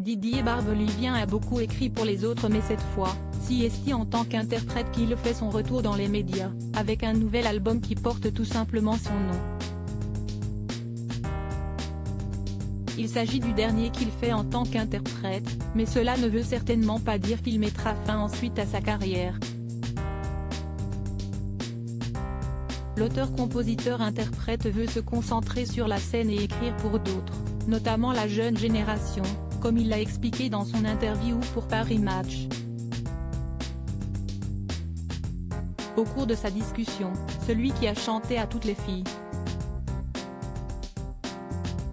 Didier Barbelivien a beaucoup écrit pour les autres, mais cette fois, c'est en tant qu'interprète qu'il fait son retour dans les médias, avec un nouvel album qui porte tout simplement son nom. Il s'agit du dernier qu'il fait en tant qu'interprète, mais cela ne veut certainement pas dire qu'il mettra fin ensuite à sa carrière. L'auteur-compositeur-interprète veut se concentrer sur la scène et écrire pour d'autres, notamment la jeune génération, comme il l'a expliqué dans son interview pour Paris Match. Au cours de sa discussion, celui qui a chanté à toutes les filles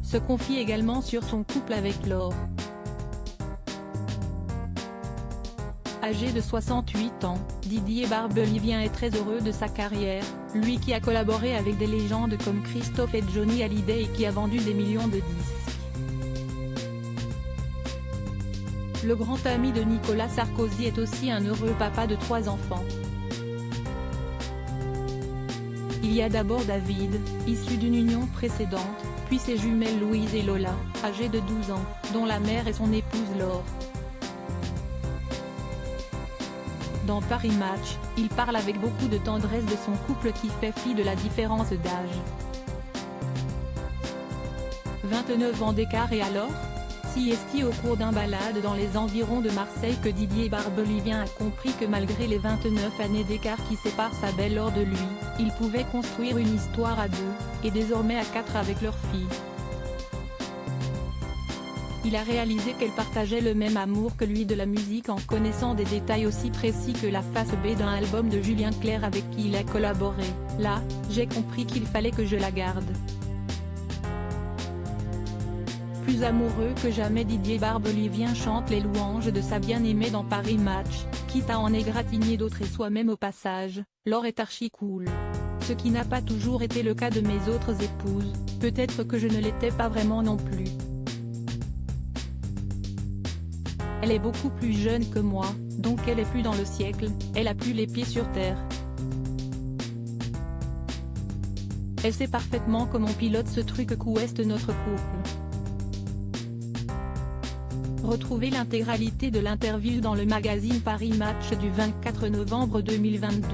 se confie également sur son couple avec Laure. Âgé de 68 ans, Didier Barbelivien est très heureux de sa carrière, lui qui a collaboré avec des légendes comme Christophe et Johnny Hallyday et qui a vendu des millions de disques. Le grand ami de Nicolas Sarkozy est aussi un heureux papa de 3 enfants. Il y a d'abord David, issu d'une union précédente, puis ses jumelles Louise et Lola, âgées de 12 ans, dont la mère est son épouse Laure. Dans Paris Match, il parle avec beaucoup de tendresse de son couple qui fait fi de la différence d'âge. 29 ans d'écart et alors ? C'est au cours d'un balade dans les environs de Marseille que Didier Barbelivien a compris que malgré les 29 années d'écart qui séparent sa belle Laure de lui, ils pouvaient construire une histoire à 2, et désormais à 4 avec leur fille. Il a réalisé qu'elle partageait le même amour que lui de la musique en connaissant des détails aussi précis que la face B d'un album de Julien Clerc avec qui il a collaboré. Là, j'ai compris qu'il fallait que je la garde. Plus amoureux que jamais, Didier Barbelivien chante les louanges de sa bien-aimée dans Paris Match, quitte à en égratigner d'autres et soi-même au passage. Laure est archi cool. Ce qui n'a pas toujours été le cas de mes autres épouses, peut-être que je ne l'étais pas vraiment non plus. Elle est beaucoup plus jeune que moi, donc elle est plus dans le siècle, elle a plus les pieds sur terre. Elle sait parfaitement comment on pilote ce truc qu'ouest notre couple. Retrouvez l'intégralité de l'interview dans le magazine Paris Match du 24 novembre 2022.